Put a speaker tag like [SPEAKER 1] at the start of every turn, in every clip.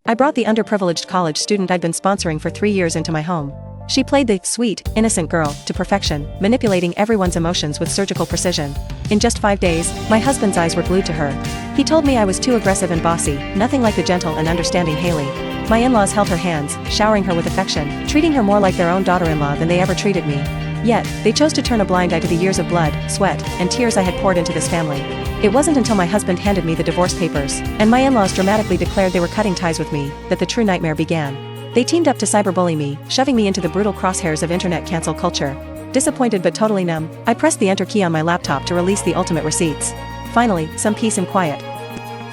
[SPEAKER 1] I brought the underprivileged college student I'd been sponsoring for 3 years into my home. She played the sweet, innocent girl to perfection, manipulating everyone's emotions with surgical precision. In just 5 days, my husband's eyes were glued to her. He told me I was too aggressive and bossy, nothing like the gentle and understanding Haley. My in-laws held her hands, showering her with affection, treating her more like their own daughter-in-law than they ever treated me. Yet, they chose to turn a blind eye to the years of blood, sweat, and tears I had poured into this family. It wasn't until my husband handed me the divorce papers, and my in-laws dramatically declared they were cutting ties with me, that the true nightmare began. They teamed up to cyberbully me, shoving me into the brutal crosshairs of internet cancel culture. Disappointed but totally numb, I pressed the enter key on my laptop to release the ultimate receipts. Finally, some peace and quiet.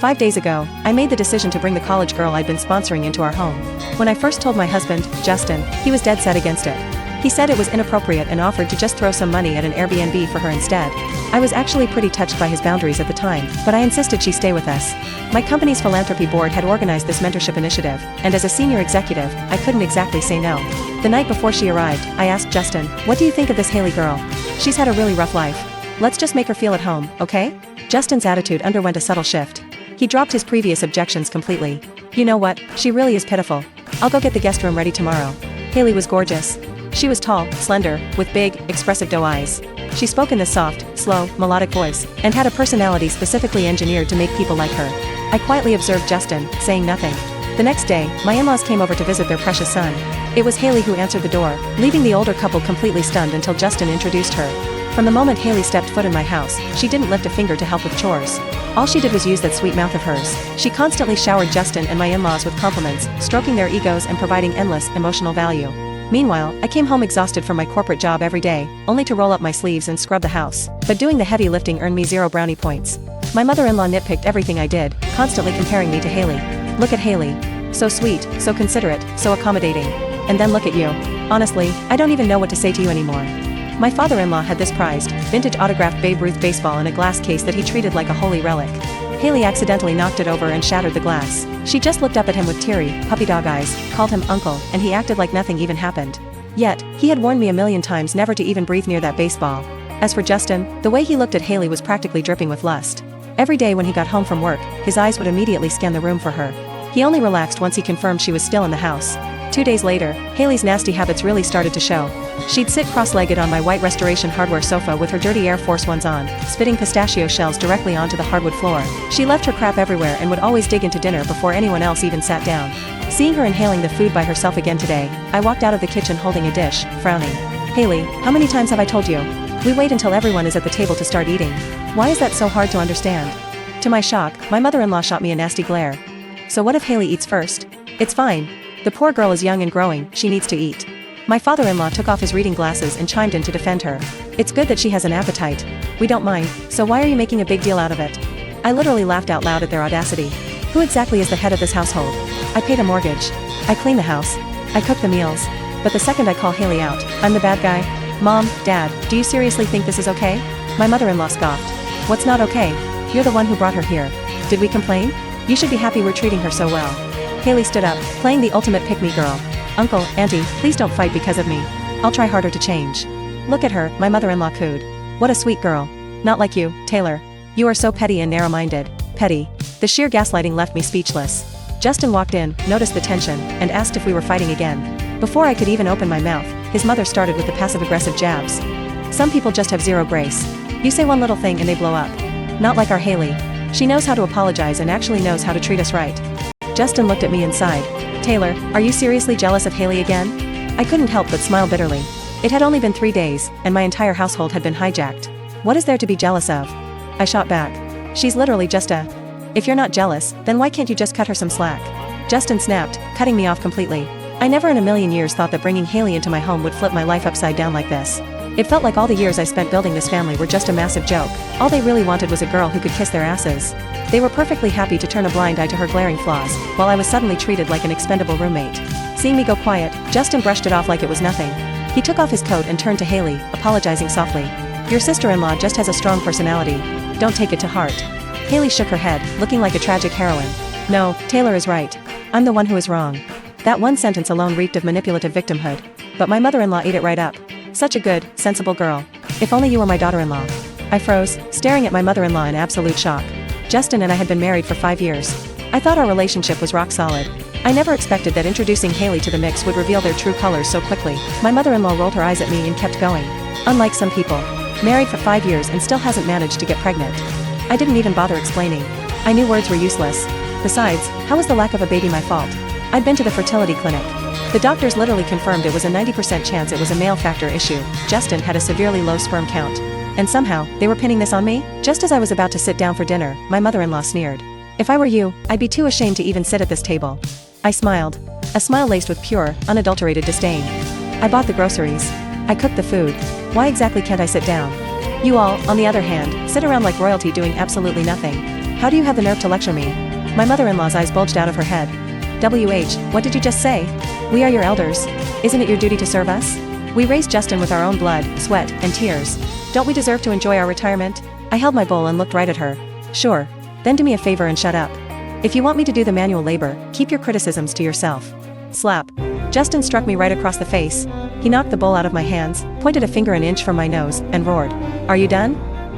[SPEAKER 1] 5 days ago, I made the decision to bring the college girl I'd been sponsoring into our home. When I first told my husband, Justin, he was dead set against it. He said it was inappropriate and offered to just throw some money at an Airbnb for her instead. I was actually pretty touched by his boundaries at the time, but I insisted she stay with us. My company's philanthropy board had organized this mentorship initiative, and as a senior executive, I couldn't exactly say no. The night before she arrived, I asked Justin, "What do you think of this Haley girl? She's had a really rough life. Let's just make her feel at home, okay?" Justin's attitude underwent a subtle shift. He dropped his previous objections completely. "You know what, she really is pitiful. I'll go get the guest room ready tomorrow." Haley was gorgeous. She was tall, slender, with big, expressive doe eyes. She spoke in this soft, slow, melodic voice, and had a personality specifically engineered to make people like her. I quietly observed Justin, saying nothing. The next day, my in-laws came over to visit their precious son. It was Haley who answered the door, leaving the older couple completely stunned until Justin introduced her. From the moment Haley stepped foot in my house, she didn't lift a finger to help with chores. All she did was use that sweet mouth of hers. She constantly showered Justin and my in-laws with compliments, stroking their egos and providing endless, emotional value. Meanwhile, I came home exhausted from my corporate job every day, only to roll up my sleeves and scrub the house. But doing the heavy lifting earned me 0 brownie points. My mother-in-law nitpicked everything I did, constantly comparing me to Haley. "Look at Haley. So sweet, so considerate, so accommodating. And then look at you. Honestly, I don't even know what to say to you anymore." My father-in-law had this prized, vintage autographed Babe Ruth baseball in a glass case that he treated like a holy relic. Haley accidentally knocked it over and shattered the glass. She just looked up at him with teary, puppy dog eyes, called him uncle, and he acted like nothing even happened. Yet, he had warned me a million times never to even breathe near that baseball. As for Justin, the way he looked at Haley was practically dripping with lust. Every day when he got home from work, his eyes would immediately scan the room for her. He only relaxed once he confirmed she was still in the house. 2 days later, Haley's nasty habits really started to show. She'd sit cross-legged on my white Restoration Hardware sofa with her dirty Air Force Ones on, spitting pistachio shells directly onto the hardwood floor. She left her crap everywhere and would always dig into dinner before anyone else even sat down. Seeing her inhaling the food by herself again today, I walked out of the kitchen holding a dish, frowning. "Haley, how many times have I told you? We wait until everyone is at the table to start eating. Why is that so hard to understand?" To my shock, my mother-in-law shot me a nasty glare. "So what if Haley eats first? It's fine. The poor girl is young and growing, she needs to eat." My father-in-law took off his reading glasses and chimed in to defend her. "It's good that she has an appetite. We don't mind, so why are you making a big deal out of it?" I literally laughed out loud at their audacity. Who exactly is the head of this household? I paid a mortgage. I clean the house. I cook the meals. But the second I call Haley out, I'm the bad guy? Mom, Dad, do you seriously think this is okay? My mother-in-law scoffed. "What's not okay? You're the one who brought her here. Did we complain? You should be happy we're treating her so well." Haley stood up, playing the ultimate pick-me girl. "Uncle, Auntie, please don't fight because of me. I'll try harder to change." "Look at her," my mother-in-law cooed. "What a sweet girl. Not like you, Taylor. You are so petty and narrow-minded." Petty. The sheer gaslighting left me speechless. Justin walked in, noticed the tension, and asked if we were fighting again. Before I could even open my mouth, his mother started with the passive-aggressive jabs. Some people just have zero grace. You say one little thing and they blow up. Not like our Haley. She knows how to apologize and actually knows how to treat us right. Justin looked at me and sighed. "Taylor, are you seriously jealous of Haley again?" I couldn't help but smile bitterly. It had only been 3 days, and my entire household had been hijacked. What is there to be jealous of? I shot back. "She's literally just a... If you're not jealous, then why can't you just cut her some slack?" Justin snapped, cutting me off completely. I never in a million years thought that bringing Haley into my home would flip my life upside down like this. It felt like all the years I spent building this family were just a massive joke. All they really wanted was a girl who could kiss their asses. They were perfectly happy to turn a blind eye to her glaring flaws, while I was suddenly treated like an expendable roommate. Seeing me go quiet, Justin brushed it off like it was nothing. He took off his coat and turned to Haley, apologizing softly. "Your sister-in-law just has a strong personality. Don't take it to heart." Haley shook her head, looking like a tragic heroine. "No, Taylor is right. I'm the one who is wrong." That one sentence alone reeked of manipulative victimhood. But my mother-in-law ate it right up. Such a good, sensible girl. If only you were my daughter-in-law. I froze, staring at my mother-in-law in absolute shock. Justin and I had been married for 5 years. I thought our relationship was rock solid. I never expected that introducing Haley to the mix would reveal their true colors so quickly. My mother-in-law rolled her eyes at me and kept going. Unlike some people. Married for 5 years and still hasn't managed to get pregnant. I didn't even bother explaining. I knew words were useless. Besides, how was the lack of a baby my fault? I'd been to the fertility clinic. The doctors literally confirmed it was a 90% chance it was a male factor issue. Justin had a severely low sperm count. And somehow, they were pinning this on me? Just as I was about to sit down for dinner, my mother-in-law sneered. If I were you, I'd be too ashamed to even sit at this table. I smiled. A smile laced with pure, unadulterated disdain. I bought the groceries. I cooked the food. Why exactly can't I sit down? You all, on the other hand, sit around like royalty doing absolutely nothing. How do you have the nerve to lecture me? My mother-in-law's eyes bulged out of her head. What did you just say? We are your elders. Isn't it your duty to serve us? We raised Justin with our own blood, sweat, and tears. Don't we deserve to enjoy our retirement? I held my bowl and looked right at her. Sure. Then do me a favor and shut up. If you want me to do the manual labor, keep your criticisms to yourself. Slap. Justin struck me right across the face. He knocked the bowl out of my hands, pointed a finger an inch from my nose, and roared. Are you done?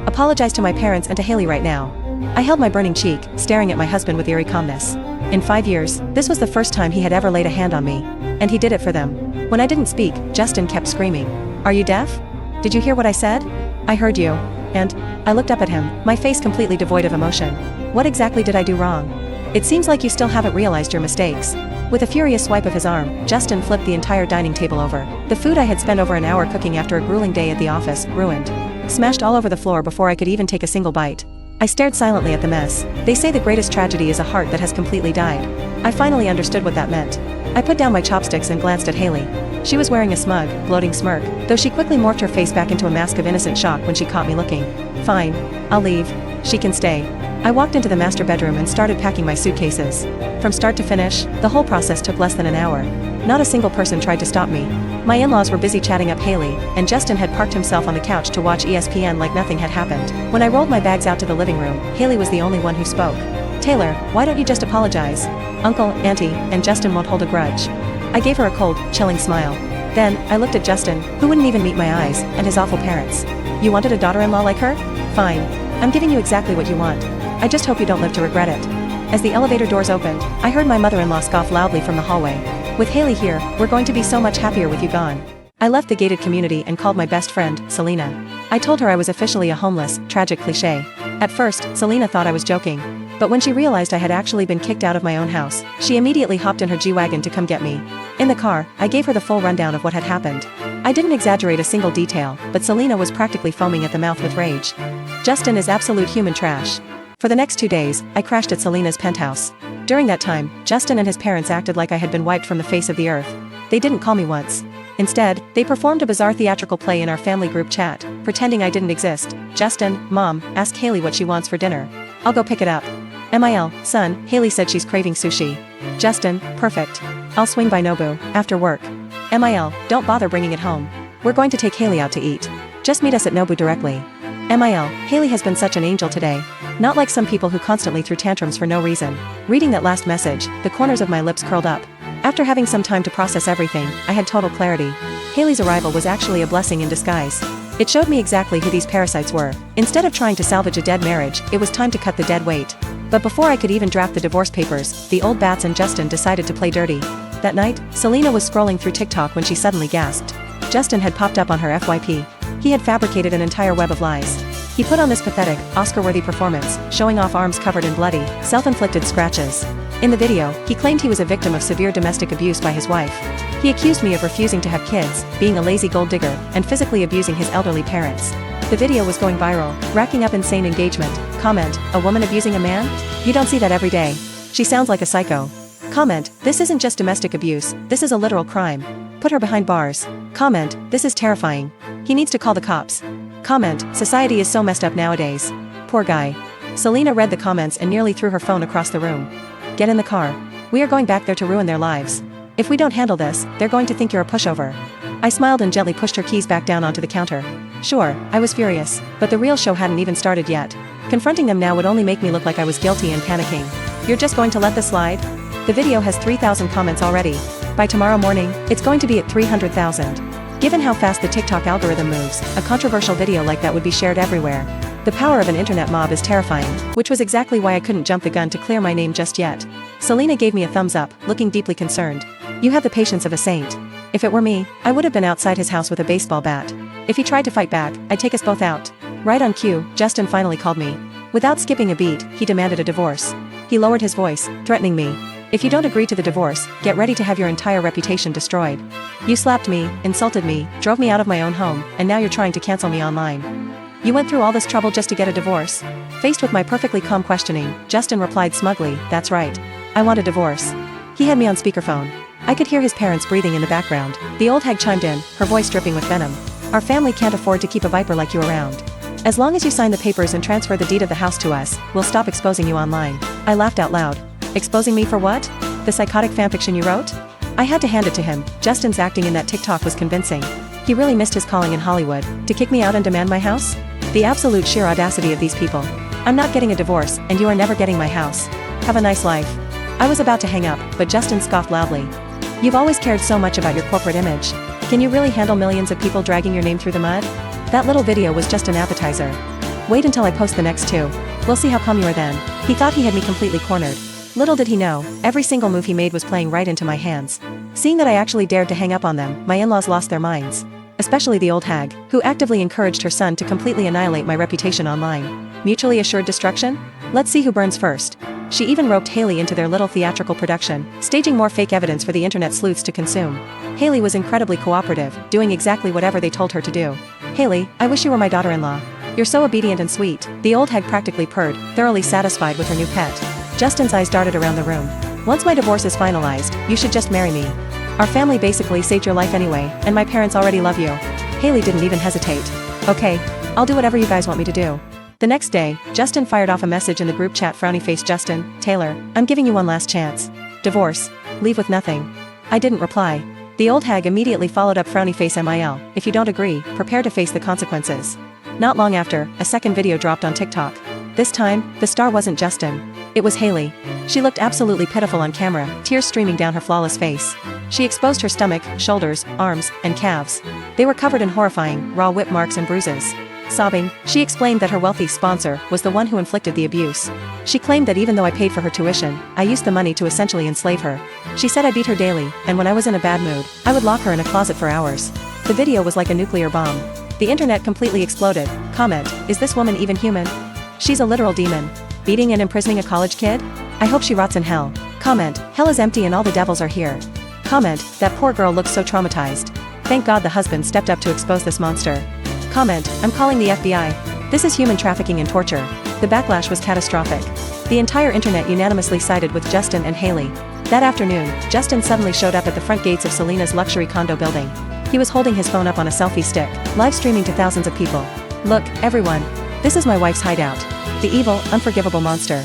[SPEAKER 1] Apologize to my parents and to Haley right now. I held my burning cheek, staring at my husband with eerie calmness. In 5 years, this was the first time he had ever laid a hand on me. And he did it for them. When I didn't speak, Justin kept screaming. Are you deaf? Did you hear what I said? I heard you. And I looked up at him, my face completely devoid of emotion. What exactly did I do wrong? It seems like you still haven't realized your mistakes. With a furious swipe of his arm, Justin flipped the entire dining table over. The food I had spent over an hour cooking after a grueling day at the office, ruined. Smashed all over the floor before I could even take a single bite. I stared silently at the mess. They say the greatest tragedy is a heart that has completely died. I finally understood what that meant. I put down my chopsticks and glanced at Haley. She was wearing a smug, gloating smirk, though she quickly morphed her face back into a mask of innocent shock when she caught me looking. Fine. I'll leave. She can stay. I walked into the master bedroom and started packing my suitcases. From start to finish, the whole process took less than an hour. Not a single person tried to stop me. My in-laws were busy chatting up Haley, and Justin had parked himself on the couch to watch ESPN like nothing had happened. When I rolled my bags out to the living room, Haley was the only one who spoke. Taylor, why don't you just apologize? Uncle, Auntie, and Justin won't hold a grudge. I gave her a cold, chilling smile. Then, I looked at Justin, who wouldn't even meet my eyes, and his awful parents. You wanted a daughter-in-law like her? Fine. I'm giving you exactly what you want. I just hope you don't live to regret it. As the elevator doors opened, I heard my mother-in-law scoff loudly from the hallway. With Haley here, we're going to be so much happier with you gone. I left the gated community and called my best friend, Selena. I told her I was officially a homeless, tragic cliché. At first, Selena thought I was joking. But when she realized I had actually been kicked out of my own house, she immediately hopped in her G-Wagon to come get me. In the car, I gave her the full rundown of what had happened. I didn't exaggerate a single detail, but Selena was practically foaming at the mouth with rage. Justin is absolute human trash. For the next 2 days, I crashed at Selena's penthouse. During that time, Justin and his parents acted like I had been wiped from the face of the earth. They didn't call me once. Instead, they performed a bizarre theatrical play in our family group chat, pretending I didn't exist. Justin, Mom, ask Haley what she wants for dinner. I'll go pick it up. MIL, son, Haley said she's craving sushi. Justin, perfect. I'll swing by Nobu, after work. MIL, don't bother bringing it home. We're going to take Haley out to eat. Just meet us at Nobu directly. MIL, Haley has been such an angel today. Not like some people who constantly threw tantrums for no reason. Reading that last message, the corners of my lips curled up. After having some time to process everything, I had total clarity. Haley's arrival was actually a blessing in disguise. It showed me exactly who these parasites were. Instead of trying to salvage a dead marriage, it was time to cut the dead weight. But before I could even draft the divorce papers, the old bats and Justin decided to play dirty. That night, Selena was scrolling through TikTok when she suddenly gasped. Justin had popped up on her FYP. He had fabricated an entire web of lies. He put on this pathetic, Oscar-worthy performance, showing off arms covered in bloody, self-inflicted scratches. In the video, he claimed he was a victim of severe domestic abuse by his wife. He accused me of refusing to have kids, being a lazy gold digger, and physically abusing his elderly parents. The video was going viral, racking up insane engagement. Comment, a woman abusing a man? You don't see that every day. She sounds like a psycho. Comment, this isn't just domestic abuse, this is a literal crime. Put her behind bars. Comment, this is terrifying. He needs to call the cops. Comment, society is so messed up nowadays. Poor guy. Selena read the comments and nearly threw her phone across the room. Get in the car. We are going back there to ruin their lives. If we don't handle this, they're going to think you're a pushover. I smiled and gently pushed her keys back down onto the counter. Sure, I was furious, but the real show hadn't even started yet. Confronting them now would only make me look like I was guilty and panicking. You're just going to let this slide? The video has 3,000 comments already. By tomorrow morning, it's going to be at 300,000. Given how fast the TikTok algorithm moves, a controversial video like that would be shared everywhere. The power of an internet mob is terrifying, which was exactly why I couldn't jump the gun to clear my name just yet. Selena gave me a thumbs up, looking deeply concerned. You have the patience of a saint. If it were me, I would have been outside his house with a baseball bat. If he tried to fight back, I'd take us both out. Right on cue, Justin finally called me. Without skipping a beat, he demanded a divorce. He lowered his voice, threatening me. If you don't agree to the divorce, get ready to have your entire reputation destroyed. You slapped me, insulted me, drove me out of my own home, and now you're trying to cancel me online. You went through all this trouble just to get a divorce? Faced with my perfectly calm questioning, Justin replied smugly, that's right. I want a divorce. He had me on speakerphone. I could hear his parents breathing in the background. The old hag chimed in, her voice dripping with venom. Our family can't afford to keep a viper like you around. As long as you sign the papers and transfer the deed of the house to us, we'll stop exposing you online. I laughed out loud. Exposing me for what? The psychotic fanfiction you wrote? I had to hand it to him. Justin's acting in that TikTok was convincing. He really missed his calling in Hollywood. To kick me out and demand my house? The absolute sheer audacity of these people. I'm not getting a divorce, and you are never getting my house. Have a nice life. I was about to hang up, but Justin scoffed loudly. You've always cared so much about your corporate image. Can you really handle millions of people dragging your name through the mud? That little video was just an appetizer. Wait until I post the next two. We'll see how calm you are then. He thought he had me completely cornered. Little did he know, every single move he made was playing right into my hands. Seeing that I actually dared to hang up on them, my in-laws lost their minds. Especially the old hag, who actively encouraged her son to completely annihilate my reputation online. Mutually assured destruction? Let's see who burns first. She even roped Haley into their little theatrical production, staging more fake evidence for the internet sleuths to consume. Haley was incredibly cooperative, doing exactly whatever they told her to do. Haley, I wish you were my daughter-in-law. You're so obedient and sweet. The old hag practically purred, thoroughly satisfied with her new pet. Justin's eyes darted around the room. Once my divorce is finalized, you should just marry me. Our family basically saved your life anyway, and my parents already love you. Haley didn't even hesitate. Okay, I'll do whatever you guys want me to do. The next day, Justin fired off a message in the group chat frowny face Justin, Taylor, I'm giving you one last chance. Divorce. Leave with nothing. I didn't reply. The old hag immediately followed up frowny face MIL, if you don't agree, prepare to face the consequences. Not long after, a second video dropped on TikTok. This time, the star wasn't Justin. It was Haley. She looked absolutely pitiful on camera, tears streaming down her flawless face. She exposed her stomach, shoulders, arms, and calves. They were covered in horrifying, raw whip marks and bruises. Sobbing, she explained that her wealthy sponsor was the one who inflicted the abuse. She claimed that even though I paid for her tuition, I used the money to essentially enslave her. She said I beat her daily, and when I was in a bad mood, I would lock her in a closet for hours. The video was like a nuclear bomb. The internet completely exploded. Comment, is this woman even human? She's a literal demon. Beating and imprisoning a college kid? I hope she rots in hell. Comment, hell is empty and all the devils are here. Comment, that poor girl looks so traumatized. Thank God the husband stepped up to expose this monster. Comment, I'm calling the FBI. This is human trafficking and torture. The backlash was catastrophic. The entire internet unanimously sided with Justin and Haley. That afternoon, Justin suddenly showed up at the front gates of Selena's luxury condo building. He was holding his phone up on a selfie stick, live streaming to thousands of people. Look, everyone. This is my wife's hideout. The evil, unforgivable monster.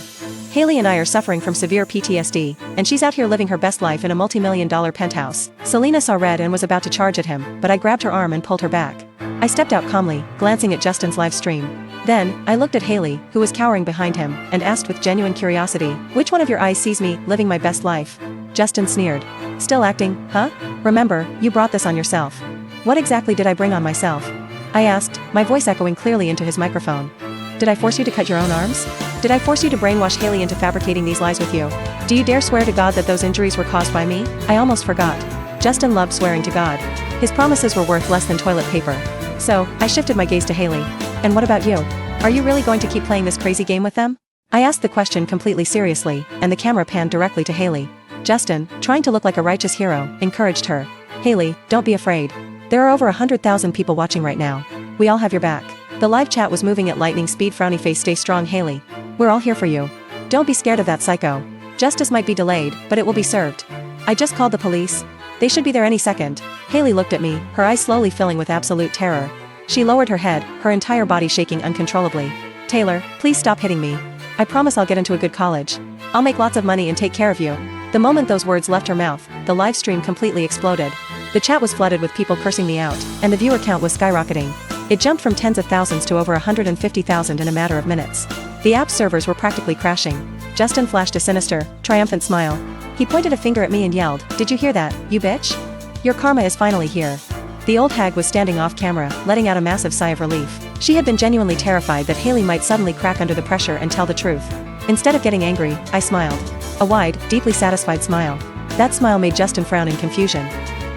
[SPEAKER 1] Haley and I are suffering from severe PTSD, and she's out here living her best life in a multi-million-dollar penthouse. Selena saw red and was about to charge at him, but I grabbed her arm and pulled her back. I stepped out calmly, glancing at Justin's live stream. Then, I looked at Haley, who was cowering behind him, and asked with genuine curiosity, which one of your eyes sees me living my best life? Justin sneered. Still acting, huh? Remember, you brought this on yourself. What exactly did I bring on myself? I asked, my voice echoing clearly into his microphone. Did I force you to cut your own arms? Did I force you to brainwash Haley into fabricating these lies with you? Do you dare swear to God that those injuries were caused by me? I almost forgot. Justin loved swearing to God. His promises were worth less than toilet paper. So, I shifted my gaze to Haley. And what about you? Are you really going to keep playing this crazy game with them? I asked the question completely seriously, and the camera panned directly to Haley. Justin, trying to look like a righteous hero, encouraged her. Haley, don't be afraid. There are over 100,000 people watching right now. We all have your back. The live chat was moving at lightning speed. Frowny face, stay strong Haley. We're all here for you. Don't be scared of that psycho. Justice might be delayed, but it will be served. I just called the police. They should be there any second. Haley looked at me, her eyes slowly filling with absolute terror. She lowered her head, her entire body shaking uncontrollably. Taylor, please stop hitting me. I promise I'll get into a good college. I'll make lots of money and take care of you. The moment those words left her mouth, the live stream completely exploded. The chat was flooded with people cursing me out, and the viewer count was skyrocketing. It jumped from tens of thousands to over 150,000 in a matter of minutes. The app's servers were practically crashing. Justin flashed a sinister, triumphant smile. He pointed a finger at me and yelled, "Did you hear that, you bitch? Your karma is finally here." The old hag was standing off camera, letting out a massive sigh of relief. She had been genuinely terrified that Haley might suddenly crack under the pressure and tell the truth. Instead of getting angry, I smiled. A wide, deeply satisfied smile. That smile made Justin frown in confusion.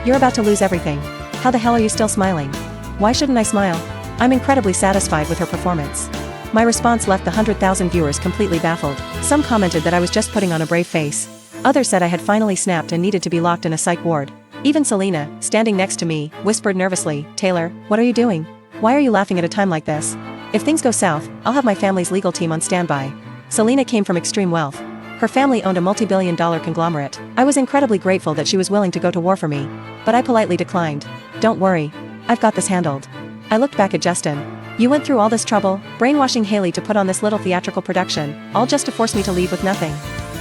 [SPEAKER 1] You're about to lose everything. How the hell are you still smiling? Why shouldn't I smile? I'm incredibly satisfied with her performance. My response left the 100,000 viewers completely baffled. Some commented that I was just putting on a brave face. Others said I had finally snapped and needed to be locked in a psych ward. Even Selena, standing next to me, whispered nervously, Taylor, what are you doing? Why are you laughing at a time like this? If things go south, I'll have my family's legal team on standby. Selena came from extreme wealth. Her family owned a multi-billion-dollar conglomerate. I was incredibly grateful that she was willing to go to war for me. But I politely declined. Don't worry. I've got this handled. I looked back at Justin. You went through all this trouble, brainwashing Haley to put on this little theatrical production, all just to force me to leave with nothing.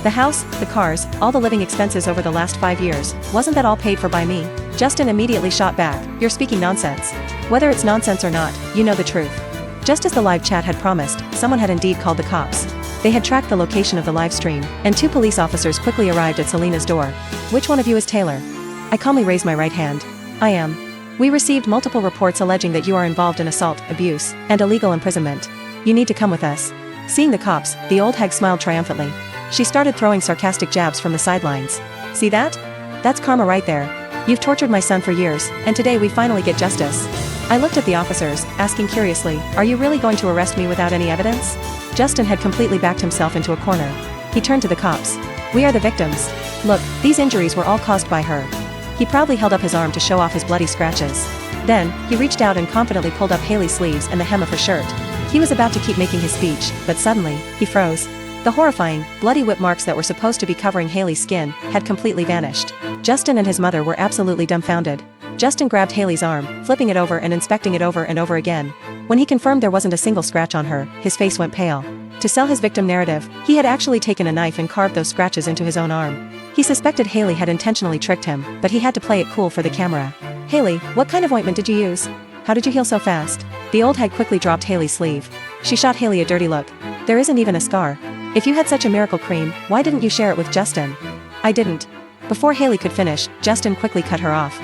[SPEAKER 1] The house, the cars, all the living expenses over the last 5 years, wasn't that all paid for by me? Justin immediately shot back, you're speaking nonsense. Whether it's nonsense or not, you know the truth. Just as the live chat had promised, someone had indeed called the cops. They had tracked the location of the live stream, and 2 police officers quickly arrived at Selena's door. Which one of you is Taylor? I calmly raised my right hand. I am. We received multiple reports alleging that you are involved in assault, abuse, and illegal imprisonment. You need to come with us. Seeing the cops, the old hag smiled triumphantly. She started throwing sarcastic jabs from the sidelines. See that? That's karma right there. You've tortured my son for years, and today we finally get justice. I looked at the officers, asking curiously, are you really going to arrest me without any evidence? Justin had completely backed himself into a corner. He turned to the cops. We are the victims. Look, these injuries were all caused by her. He proudly held up his arm to show off his bloody scratches. Then, he reached out and confidently pulled up Haley's sleeves and the hem of her shirt. He was about to keep making his speech, but suddenly, he froze. The horrifying, bloody whip marks that were supposed to be covering Haley's skin had completely vanished. Justin and his mother were absolutely dumbfounded. Justin grabbed Haley's arm, flipping it over and inspecting it over and over again. When he confirmed there wasn't a single scratch on her, his face went pale. To sell his victim narrative, he had actually taken a knife and carved those scratches into his own arm. He suspected Haley had intentionally tricked him, but he had to play it cool for the camera. Haley, what kind of ointment did you use? How did you heal so fast? The old hag quickly dropped Haley's sleeve. She shot Haley a dirty look. There isn't even a scar. If you had such a miracle cream, why didn't you share it with Justin? I didn't. Before Haley could finish, Justin quickly cut her off.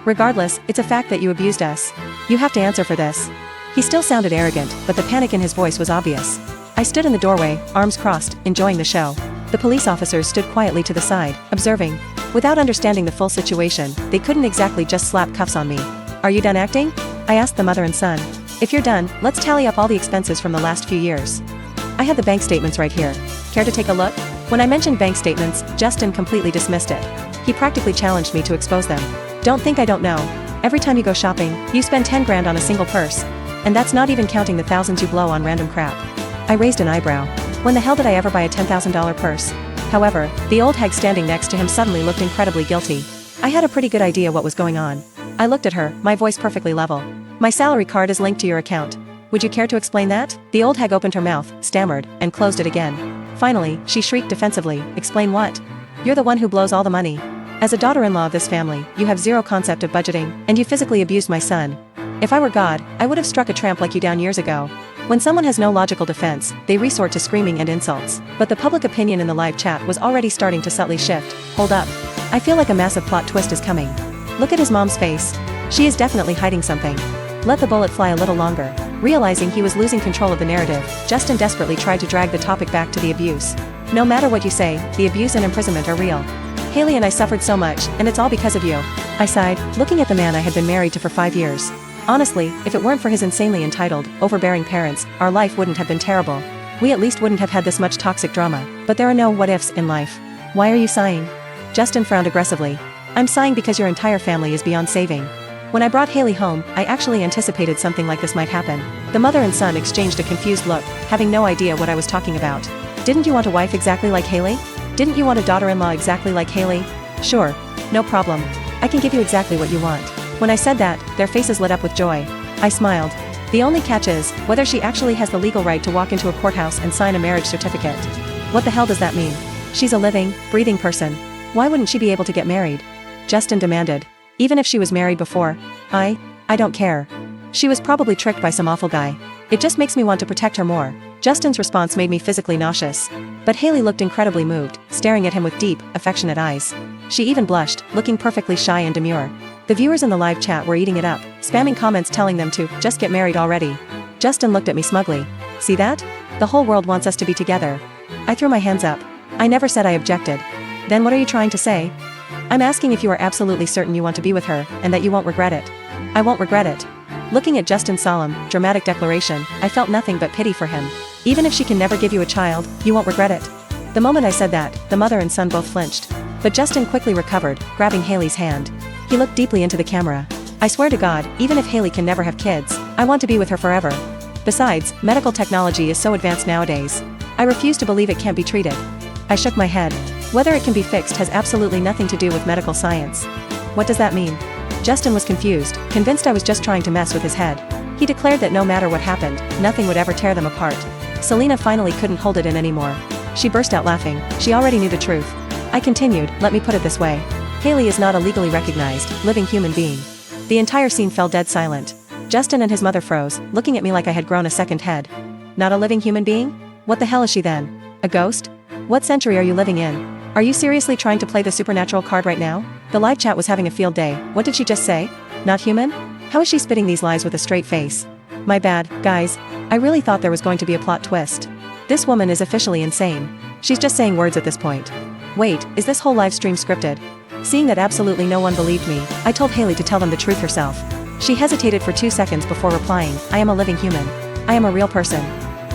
[SPEAKER 1] Regardless, it's a fact that you abused us. You have to answer for this. He still sounded arrogant, but the panic in his voice was obvious. I stood in the doorway, arms crossed, enjoying the show. The police officers stood quietly to the side, observing. Without understanding the full situation, they couldn't exactly just slap cuffs on me. Are you done acting? I asked the mother and son. If you're done, let's tally up all the expenses from the last few years. I had the bank statements right here. Care to take a look? When I mentioned bank statements, Justin completely dismissed it. He practically challenged me to expose them. Don't think I don't know. Every time you go shopping, you spend 10 grand on a single purse. And that's not even counting the thousands you blow on random crap. I raised an eyebrow. When the hell did I ever buy a $10,000 purse? However, the old hag standing next to him suddenly looked incredibly guilty. I had a pretty good idea what was going on. I looked at her, my voice perfectly level. My salary card is linked to your account. Would you care to explain that? The old hag opened her mouth, stammered, and closed it again. Finally, she shrieked defensively, explain what? You're the one who blows all the money. As a daughter-in-law of this family, you have zero concept of budgeting, and you physically abused my son. If I were God, I would have struck a tramp like you down years ago. When someone has no logical defense, they resort to screaming and insults. But the public opinion in the live chat was already starting to subtly shift. Hold up. I feel like a massive plot twist is coming. Look at his mom's face. She is definitely hiding something. Let the bullet fly a little longer. Realizing he was losing control of the narrative, Justin desperately tried to drag the topic back to the abuse. No matter what you say, the abuse and imprisonment are real. Haley and I suffered so much, and it's all because of you. I sighed, looking at the man I had been married to for 5 years. Honestly, if it weren't for his insanely entitled, overbearing parents, our life wouldn't have been terrible. We at least wouldn't have had this much toxic drama. But there are no what-ifs in life. Why are you sighing? Justin frowned aggressively. I'm sighing because your entire family is beyond saving. When I brought Haley home, I actually anticipated something like this might happen. The mother and son exchanged a confused look, having no idea what I was talking about. Didn't you want a wife exactly like Haley? Didn't you want a daughter-in-law exactly like Haley? Sure. No problem. I can give you exactly what you want. When I said that, their faces lit up with joy. I smiled. The only catch is, whether she actually has the legal right to walk into a courthouse and sign a marriage certificate. What the hell does that mean? She's a living, breathing person. Why wouldn't she be able to get married? Justin demanded. Even if she was married before, I don't care. She was probably tricked by some awful guy. It just makes me want to protect her more. Justin's response made me physically nauseous. But Haley looked incredibly moved, staring at him with deep, affectionate eyes. She even blushed, looking perfectly shy and demure. The viewers in the live chat were eating it up, spamming comments telling them to just get married already. Justin looked at me smugly. See that? The whole world wants us to be together. I threw my hands up. I never said I objected. Then what are you trying to say? I'm asking if you are absolutely certain you want to be with her, and that you won't regret it. I won't regret it. Looking at Justin's solemn, dramatic declaration, I felt nothing but pity for him. Even if she can never give you a child, you won't regret it. The moment I said that, the mother and son both flinched. But Justin quickly recovered, grabbing Haley's hand. He looked deeply into the camera. I swear to God, even if Haley can never have kids, I want to be with her forever. Besides, medical technology is so advanced nowadays. I refuse to believe it can't be treated. I shook my head. Whether it can be fixed has absolutely nothing to do with medical science. What does that mean? Justin was confused, convinced I was just trying to mess with his head. He declared that no matter what happened, nothing would ever tear them apart. Selena finally couldn't hold it in anymore. She burst out laughing. She already knew the truth. I continued, let me put it this way. Haley is not a legally recognized, living human being. The entire scene fell dead silent. Justin and his mother froze, looking at me like I had grown a second head. Not a living human being? What the hell is she then? A ghost? What century are you living in? Are you seriously trying to play the supernatural card right now? The live chat was having a field day. What did she just say? Not human? How is she spitting these lies with a straight face? My bad, guys. I really thought there was going to be a plot twist. This woman is officially insane. She's just saying words at this point. Wait, is this whole live stream scripted? Seeing that absolutely no one believed me, I told Haley to tell them the truth herself. She hesitated for 2 seconds before replying, I am a living human. I am a real person.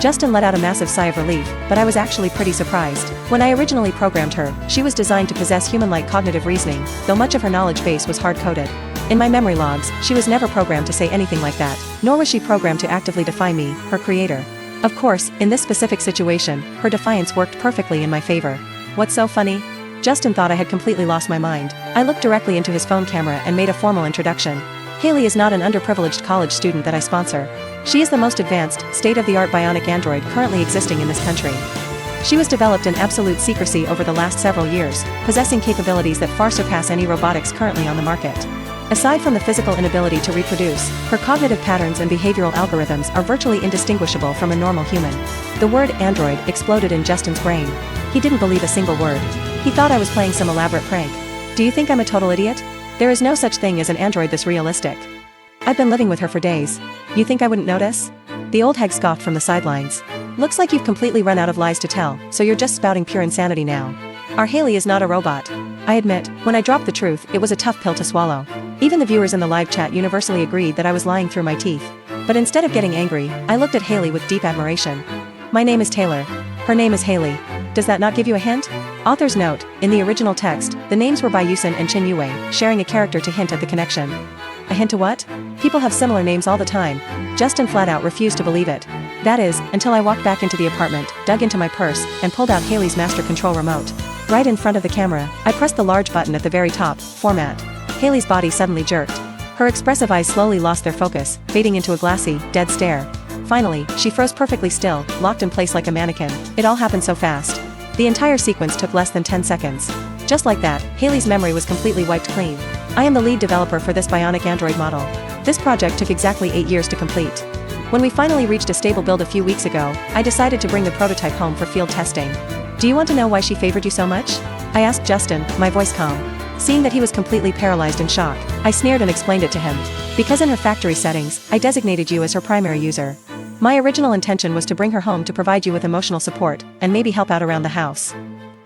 [SPEAKER 1] Justin let out a massive sigh of relief, but I was actually pretty surprised. When I originally programmed her, she was designed to possess human-like cognitive reasoning, though much of her knowledge base was hard-coded. In my memory logs, she was never programmed to say anything like that, nor was she programmed to actively defy me, her creator. Of course, in this specific situation, her defiance worked perfectly in my favor. What's so funny? Justin thought I had completely lost my mind. I looked directly into his phone camera and made a formal introduction. Haley is not an underprivileged college student that I sponsor. She is the most advanced, state-of-the-art bionic android currently existing in this country. She was developed in absolute secrecy over the last several years, possessing capabilities that far surpass any robotics currently on the market. Aside from the physical inability to reproduce, her cognitive patterns and behavioral algorithms are virtually indistinguishable from a normal human. The word android exploded in Justin's brain. He didn't believe a single word. He thought I was playing some elaborate prank. Do you think I'm a total idiot? There is no such thing as an android this realistic. I've been living with her for days. You think I wouldn't notice? The old hag scoffed from the sidelines. Looks like you've completely run out of lies to tell, so you're just spouting pure insanity now. Our Haley is not a robot. I admit, when I dropped the truth, it was a tough pill to swallow. Even the viewers in the live chat universally agreed that I was lying through my teeth. But instead of getting angry, I looked at Haley with deep admiration. My name is Taylor. Her name is Haley. Does that not give you a hint? Author's note, in the original text, the names were by Yusin and Chin Yue, sharing a character to hint at the connection. A hint to what? People have similar names all the time. Justin flat out refused to believe it. That is, until I walked back into the apartment, dug into my purse, and pulled out Haley's master control remote. Right in front of the camera, I pressed the large button at the very top, Format. Haley's body suddenly jerked. Her expressive eyes slowly lost their focus, fading into a glassy, dead stare. Finally, she froze perfectly still, locked in place like a mannequin. It all happened so fast. The entire sequence took less than 10 seconds. Just like that, Haley's memory was completely wiped clean. I am the lead developer for this bionic android model. This project took exactly 8 years to complete. When we finally reached a stable build a few weeks ago, I decided to bring the prototype home for field testing. Do you want to know why she favored you so much? I asked Justin, my voice calm. Seeing that he was completely paralyzed in shock, I sneered and explained it to him. Because in her factory settings, I designated you as her primary user. My original intention was to bring her home to provide you with emotional support, and maybe help out around the house.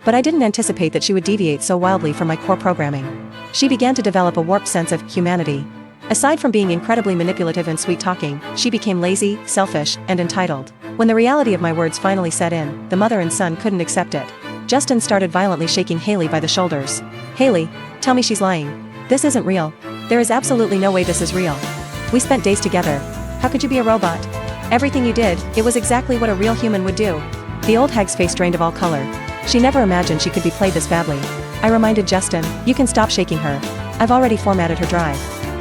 [SPEAKER 1] But I didn't anticipate that she would deviate so wildly from my core programming. She began to develop a warped sense of humanity. Aside from being incredibly manipulative and sweet-talking, she became lazy, selfish, and entitled. When the reality of my words finally set in, the mother and son couldn't accept it. Justin started violently shaking Haley by the shoulders. Haley, tell me she's lying. This isn't real. There is absolutely no way this is real. We spent days together. How could you be a robot? Everything you did, it was exactly what a real human would do. The old hag's face drained of all color. She never imagined she could be played this badly. I reminded Justin, you can stop shaking her. I've already formatted her drive.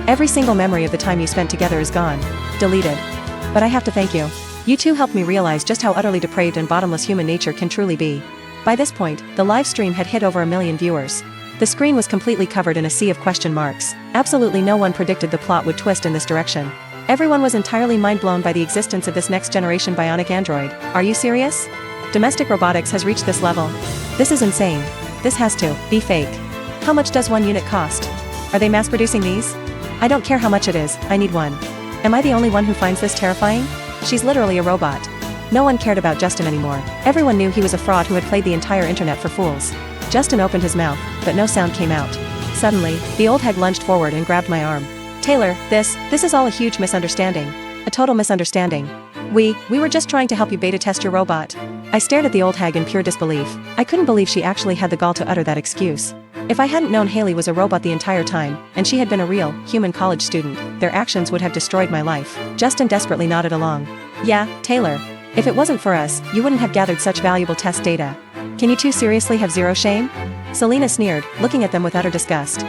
[SPEAKER 1] Every single memory of the time you spent together is gone. Deleted. But I have to thank you. You two helped me realize just how utterly depraved and bottomless human nature can truly be. By this point, the live stream had hit over 1 million viewers. The screen was completely covered in a sea of question marks. Absolutely no one predicted the plot would twist in this direction. Everyone was entirely mind-blown by the existence of this next-generation bionic android. Are you serious? Domestic robotics has reached this level. This is insane. This has to be fake. How much does one unit cost? Are they mass-producing these? I don't care how much it is, I need one. Am I the only one who finds this terrifying? She's literally a robot. No one cared about Justin anymore. Everyone knew he was a fraud who had played the entire internet for fools. Justin opened his mouth, but no sound came out. Suddenly, the old hag lunged forward and grabbed my arm. Taylor, this is all a huge misunderstanding. A total misunderstanding. We were just trying to help you beta test your robot. I stared at the old hag in pure disbelief. I couldn't believe she actually had the gall to utter that excuse. If I hadn't known Haley was a robot the entire time, and she had been a real, human college student, their actions would have destroyed my life. Justin desperately nodded along. Yeah, Taylor. If it wasn't for us, you wouldn't have gathered such valuable test data. Can you two seriously have zero shame? Selena sneered, looking at them with utter disgust.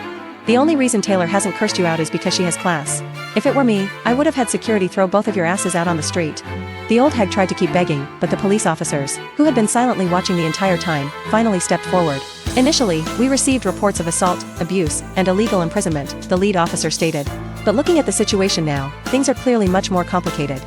[SPEAKER 1] The only reason Taylor hasn't cursed you out is because she has class. If it were me, I would have had security throw both of your asses out on the street. The old hag tried to keep begging, but the police officers, who had been silently watching the entire time, finally stepped forward. Initially, we received reports of assault, abuse, and illegal imprisonment, the lead officer stated. But looking at the situation now, things are clearly much more complicated.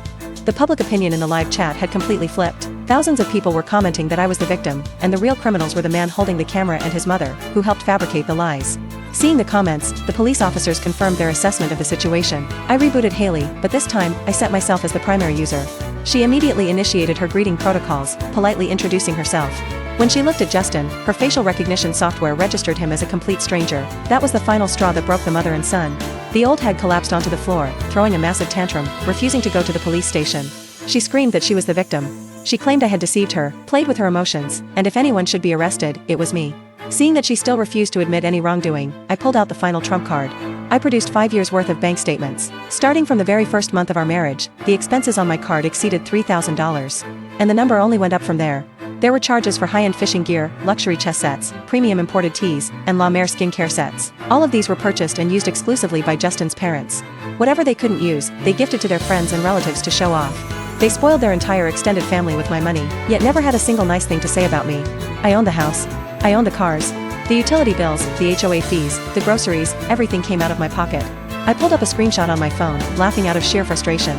[SPEAKER 1] The public opinion in the live chat had completely flipped. Thousands of people were commenting that I was the victim, and the real criminals were the man holding the camera and his mother, who helped fabricate the lies. Seeing the comments, the police officers confirmed their assessment of the situation. I rebooted Haley, but this time, I set myself as the primary user. She immediately initiated her greeting protocols, politely introducing herself. When she looked at Justin, her facial recognition software registered him as a complete stranger. That was the final straw that broke the mother and son. The old hag collapsed onto the floor, throwing a massive tantrum, refusing to go to the police station. She screamed that she was the victim. She claimed I had deceived her, played with her emotions, and if anyone should be arrested, it was me. Seeing that she still refused to admit any wrongdoing, I pulled out the final trump card. I produced 5 years' worth of bank statements. Starting from the very first month of our marriage, the expenses on my card exceeded $3,000. And the number only went up from there. There were charges for high-end fishing gear, luxury chess sets, premium imported teas, and La Mer skincare sets. All of these were purchased and used exclusively by Justin's parents. Whatever they couldn't use, they gifted to their friends and relatives to show off. They spoiled their entire extended family with my money, yet never had a single nice thing to say about me. I owned the house. I owned the cars. The utility bills, the HOA fees, the groceries, everything came out of my pocket. I pulled up a screenshot on my phone, laughing out of sheer frustration.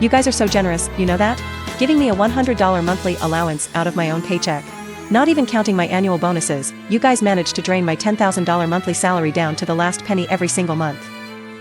[SPEAKER 1] You guys are so generous, you know that? Giving me a $100 monthly allowance out of my own paycheck. Not even counting my annual bonuses, you guys managed to drain my $10,000 monthly salary down to the last penny every single month.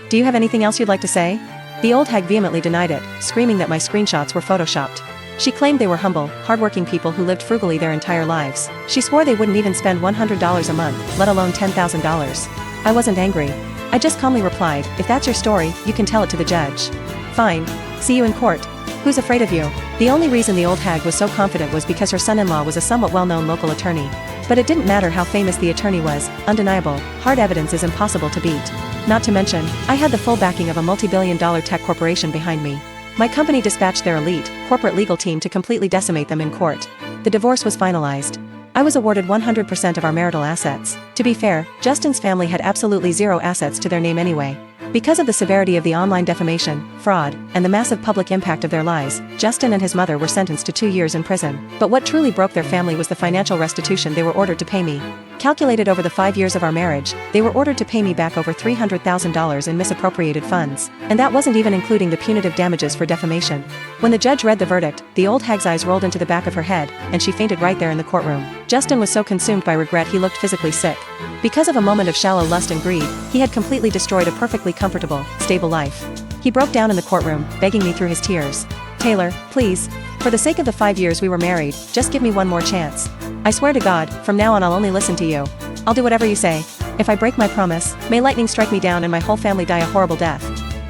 [SPEAKER 1] Do you have anything else you'd like to say? The old hag vehemently denied it, screaming that my screenshots were photoshopped. She claimed they were humble, hardworking people who lived frugally their entire lives. She swore they wouldn't even spend $100 a month, let alone $10,000. I wasn't angry. I just calmly replied, if that's your story, you can tell it to the judge. Fine. See you in court. Who's afraid of you? The only reason the old hag was so confident was because her son-in-law was a somewhat well-known local attorney. But it didn't matter how famous the attorney was, undeniable, hard evidence is impossible to beat. Not to mention, I had the full backing of a multi-billion-dollar tech corporation behind me. My company dispatched their elite, corporate legal team to completely decimate them in court. The divorce was finalized. I was awarded 100% of our marital assets. To be fair, Justin's family had absolutely zero assets to their name anyway. Because of the severity of the online defamation, fraud, and the massive public impact of their lies, Justin and his mother were sentenced to 2 years in prison. But what truly broke their family was the financial restitution they were ordered to pay me. Calculated over the 5 years of our marriage, they were ordered to pay me back over $300,000 in misappropriated funds, and that wasn't even including the punitive damages for defamation. When the judge read the verdict, the old hag's eyes rolled into the back of her head, and she fainted right there in the courtroom. Justin was so consumed by regret he looked physically sick. Because of a moment of shallow lust and greed, he had completely destroyed a perfectly comfortable, stable life. He broke down in the courtroom, begging me through his tears. Taylor, please. For the sake of the 5 years we were married, just give me one more chance. I swear to God, from now on I'll only listen to you. I'll do whatever you say. If I break my promise, may lightning strike me down and my whole family die a horrible death.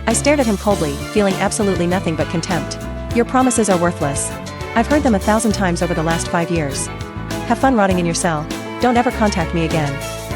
[SPEAKER 1] I stared at him coldly, feeling absolutely nothing but contempt. Your promises are worthless. I've heard them 1,000 times over the last 5 years. Have fun rotting in your cell. Don't ever contact me again.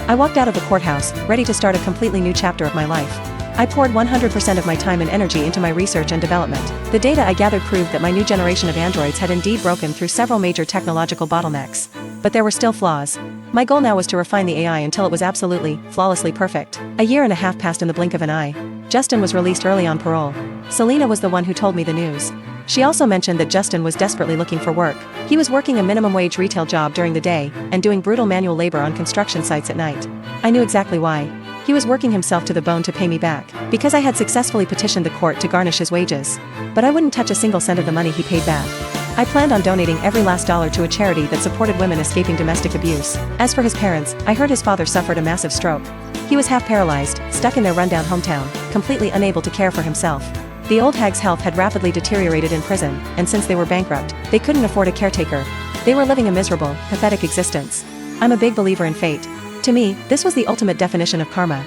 [SPEAKER 1] I walked out of the courthouse, ready to start a completely new chapter of my life. I poured 100% of my time and energy into my research and development. The data I gathered proved that my new generation of androids had indeed broken through several major technological bottlenecks. But there were still flaws. My goal now was to refine the AI until it was absolutely, flawlessly perfect. A year and a half passed in the blink of an eye. Justin was released early on parole. Selena was the one who told me the news. She also mentioned that Justin was desperately looking for work. He was working a minimum wage retail job during the day, and doing brutal manual labor on construction sites at night. I knew exactly why. He was working himself to the bone to pay me back, because I had successfully petitioned the court to garnish his wages. But I wouldn't touch a single cent of the money he paid back. I planned on donating every last dollar to a charity that supported women escaping domestic abuse. As for his parents, I heard his father suffered a massive stroke. He was half paralyzed, stuck in their rundown hometown, completely unable to care for himself. The old hag's health had rapidly deteriorated in prison, and since they were bankrupt, they couldn't afford a caretaker. They were living a miserable, pathetic existence. I'm a big believer in fate. To me, this was the ultimate definition of karma.